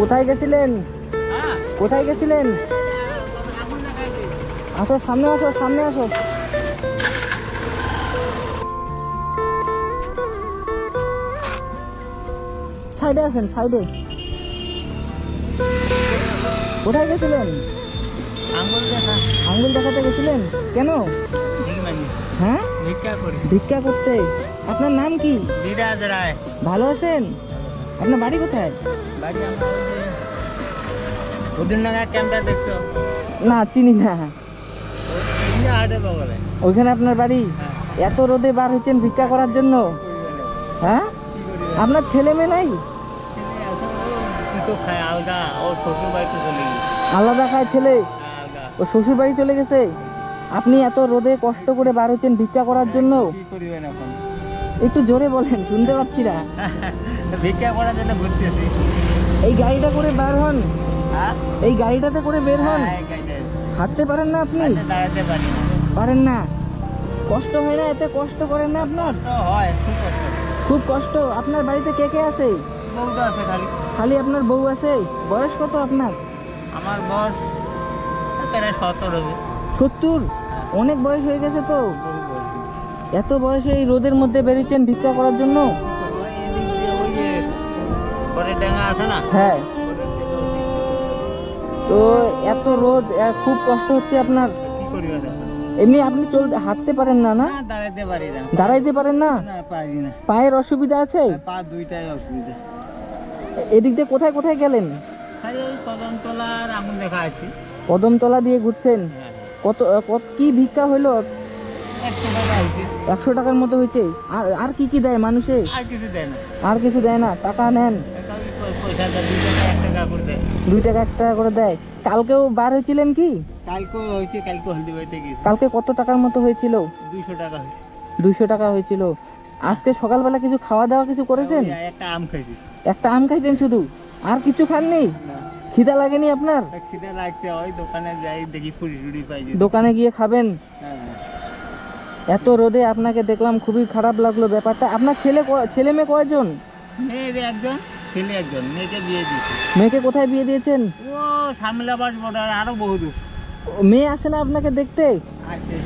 কোথায় গেছিলেন? কোথায় গেছিলেন? আসো সামনে, আসো সামনে, আসো। সাইডে আসেন, সাইডে। কোথায় গেছিলেন? আঙ্গুল দেখাতে গেছিলেন কেন? হ্যাঁ, ভিক্ষা করতে। আপনার নাম কি? বিরাজ রায়। ভালো আছেন? আপনার বাড়ি কোথায়? বাড়ি আমার উদিননগর ক্যাম্পটা দেখছো? না, চিনি না। হাটে বগলে। ওইখানে আপনার বাড়ি? এত রোদে বার হচ্ছেন ভিক্ষা করার জন্য? হ্যাঁ, আপনার ছেলে মেয়ে নাই? খায় আলগা, ওর শ্বশুর বাড়িতে চলে গেছে। আলাদা খায় ছেলে? আলগা। ও শ্বশুর বাড়ি চলে গেছে। আপনি এত রোদে কষ্ট করে বার হচ্ছেন ভিক্ষা করার জন্য? কি করবেন এখন? একটু জোরে বলেন, শুনতে পাচ্ছি না। ভিক্ষা করার জন্য ঘুরতেছি। এই গাড়িটা করে বের হন। হ্যাঁ, এই গাড়িটাতে করে বের হন। হাঁটতে পারেন না আপনি? দাঁড়াতে পারি না। পারেন না? কষ্ট হয় না? এতে কষ্ট করেন না আপনার? তো হয়, খুব কষ্ট। খুব কষ্ট। আপনার বাড়িতে কে কে আছে? বউটা আছে খালি। খালি আপনার বউ আছে? বয়স কত আপনার? আমার বয়স প্রায় 70 হবে। 70? অনেক বয়স হয়ে গেছে তো। এত বয়সে এই রোদের মধ্যে বেরিয়েছেন ভিক্ষা করার জন্য? ওই যে পরের ডাঙ্গা আছে না? হ্যাঁ। তো এত রোদ, খুব কষ্ট হচ্ছে আপনার। কি করবেন এখন? এমনি আপনি হাঁটতে পারেন না? না, দাঁড়াতে পারি না। দাঁড়াইতে পারেন না? না, পারি না। পায়ের অসুবিধা আছে? পা দুইটাই অসুবিধা। এদিক দিয়ে কোথায় কোথায় গেলেন? খালি ওই কদমতলার আগুন দেখা আছে। কদমতলা দিয়ে ঘুরছেন? কত কি ভিক্ষা হইলো? 100 টাকা হয়েছে। 100 টাকার মতো হয়েছে? আর কি কি দেয় মানুষে? আর কিছু দেয় না। আর কিছু দেয় না? টাকা নেন? পয়সা দেয় 2 টাকা 1 টাকা করে দেয়। 2 টাকা 1 টাকা করে দেয়। কালকেও বার হয়েছিলেন কি? কালকে হয়েছে, কালকে হলদি বাড়িতে গেছি। কালকে কত টাকার মতো হয়েছিল? 200 টাকা হয়েছে। 200 টাকা হয়েছিল। আজকে সকালবেলা কিছু খাওয়া দাওয়া কিছু করেছেন? ওই একটা আম খাইছি। একটা আম খাইছেন শুধু? আর কিছু খাননি? না, খিদা লাগেনি আপনার? খিদে লাগছে, ওই দোকানে যাই দেখি ফুরি টুরি পাই। দোকানে গিয়ে খাবেন? হ্যাঁ। এত রোদে আপনাকে দেখলাম, খুবই খারাপ লাগলো ব্যাপারটা। আপনার ছেলে মেয়ে কয়জন? মেয়ের একজন, ছেলে একজন। মেয়েকে বিয়ে দিয়েছি। মেয়েকে কোথায় বিয়ে দিয়েছেন? ও সামলাবাস বর্ডার, আরো বহু দূর। মেয়ে আসে না আপনাকে দেখতে? আছে।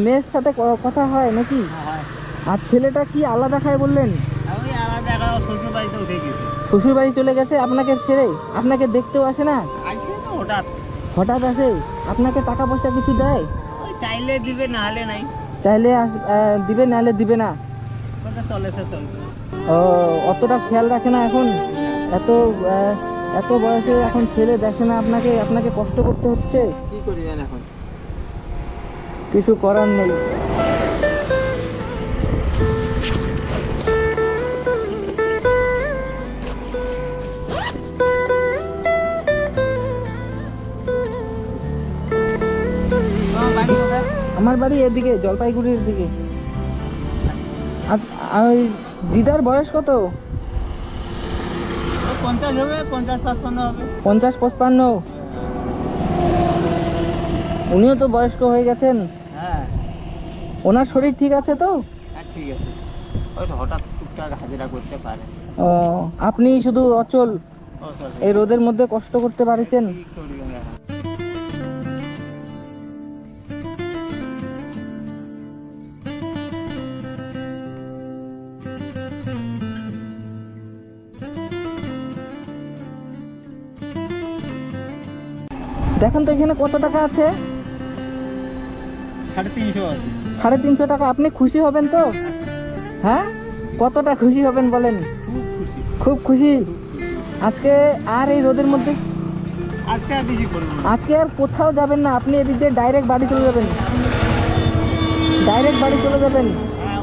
মেয়ের সাথে কথা হয় নাকি? হয়। আর ছেলেটা কি আলাদা খায় বললেন? ওই আলাদা একা শ্বশুর বাড়িতে উঠে গেছে। শ্বশুর বাড়ি চলে গেছে আপনাকে ছেড়ে? আপনাকে দেখতেও আসে না? আসছে না হঠাৎ। হঠাৎ আসে? আপনাকে টাকা পয়সা কিছু দেয়? ওই চাইলে দিবে, না হলে নাই। চাইলে দিবে, নাহলে দিবে না? কথা চলেছে চলছে। ও, অতটা খেয়াল রাখে না এখন? এত বয়সে এখন ছেলে দেখে না আপনাকে কষ্ট করতে হচ্ছে। কি করবেন এখন? কিছু করার নেই। বাড়ি কোথায়? আমার বাড়ি এদিকে, জলপাইগুড়ির দিকে। ওই দিদার বয়স কত? 50 হবে, 50-55 হবে। 50-55? উনিও তো বয়স্ক হয়ে গেছেন। হ্যাঁ। ওনার শরীর ঠিক আছে তো? হ্যাঁ, ঠিক আছে। ওই তো হঠাৎ টুকটাক হাজিরা করতে পারে। ও, আপনি শুধু অচল, ও সরি। এই রোদের মধ্যে কষ্ট করতে পারছেন। কি করবেন এখন? দেখেন তো এখানে কত টাকা আছে? 350 আছে। 350 টাকা। আপনি খুশি হবেন তো? হ্যাঁ, কতটা খুশি হবেন বলেন? খুব খুশি। খুব খুশি। আজকে আর এই রোদের মধ্যে আজকে আর বেশি করবো না। আজকে আর কোথাও যাবেন না? আপনি এদিক দিয়ে ডাইরেক্ট বাড়ি চলে যাবেন? ডাইরেক্ট বাড়ি চলে যাবেন? হ্যাঁ,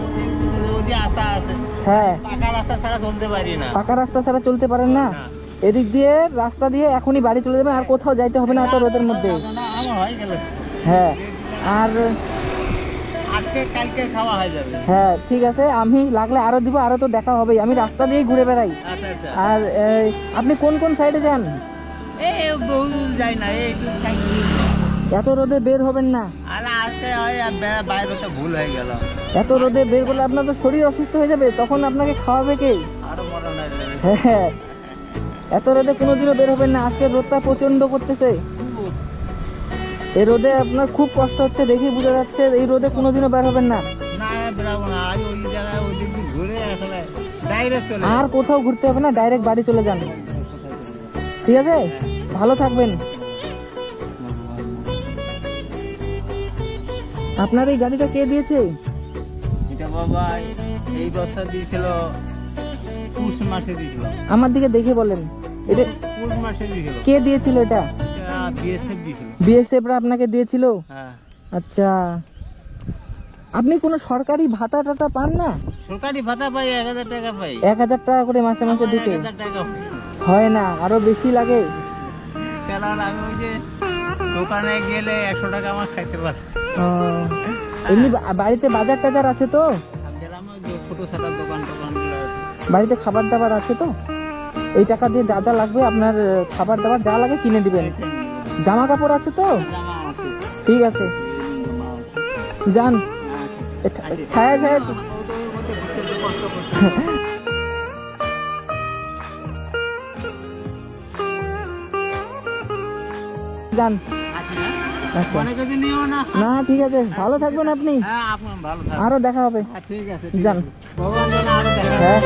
ওই আশা আছে। হ্যাঁ। পাকা রাস্তা ছাড়া চলতে পারি না। পাকা রাস্তা ছাড়া চলতে পারেন না? না। এদিক দিয়ে রাস্তা দিয়ে এখনই বাড়ি চলে যাবেন, আর কোথাও যাইতে হবে না এত রোদের মধ্যে? আমার হয়ে গেল। হ্যাঁ। আর আজকে কালকে খাওয়া হয়ে যাবে। হ্যাঁ, ঠিক আছে, আমি লাগলে আরো দিব, আরো তো দেখা হবেই। আমি রাস্তা দিয়েই ঘুরে বেড়াই। আচ্ছা আচ্ছা। আর আপনি কোন কোন সাইডে যান? এই বহু যাই না, এই একটু সাইকেল। এত রোদে বের হবেন না? আর আজকে ওই বাইরে তো ভুল হয়ে গেল। এত রোদে বের করলে আপনার তো শরীর অসুস্থ হয়ে যাবে, তখন আপনাকে খাওয়াবে কে? আরো মরণ হয়ে যাবে। হ্যাঁ। এত রোদে কোনোদিনও বের হবেন না, আজকে রোদটা প্রচন্ড করতেছে। এই রোদে আপনার খুব কষ্ট হচ্ছে, দেখি বোঝা যাচ্ছে। এই রোদে কোনোদিনও বের হবেন না। না বেরাবো না, আজ ওই জায়গায় ওই দিক দিয়ে ঘুরে আসলে ডাইরেক্ট চলে আর কোথাও ঘুরতে হবে না, ডাইরেক্ট বাড়ি চলে যান, ঠিক আছে? ভালো থাকবেন। আপনার এই গাড়িটা কে দিয়েছে? এটা বাবা এই বছর দিয়েছিল, পুষ মাসে দিয়েছিল। আমার দিকে দেখে বলেন, এটা পুষ মাসে দিয়েছিল। কে দিয়েছিল? এটা বিএসএফ দিয়েছিল। বিএসএফ রা আপনাকে দিয়েছিল? হ্যাঁ। আচ্ছা, আপনি কোনো সরকারি ভাতা টাতা পান না? সরকারি ভাতা পাই, 1000 টাকা পাই। 1000 টাকা করে মাসে মাসে আমার দিতে 1000 টাকা পাই। হয় না, আরো বেশি লাগে। কারণ আমি ওই যে দোকানে গেলে 100 টাকা আমার খাইতে পারে। এমনি বাড়িতে বাজার টাজার আছে তো? গ্রামে ওই যে ছোট ছাটার দোকান টোকানগুলো আছে। বাড়িতে খাবার দাবার আছে তো? এই টাকা দিয়ে যা যা লাগবে আপনার খাবার দাবার যা লাগে কিনে দিবেন। জামা কাপড় আছে তো? জামা আছে। ঠিক আছে, জামা আছে। যান। ছায়া ছায়া কষ্ট করতে যান। আছে না? আচ্ছা, মনে করে নিও না। না ঠিক আছে, ভালো থাকবেন আপনি। হ্যাঁ, আপনার ভালো থাকবেন। আরো দেখা হবে। হ্যাঁ, ঠিক আছে। যান। ভগবান যেন আরো দেখা হ্যাঁ।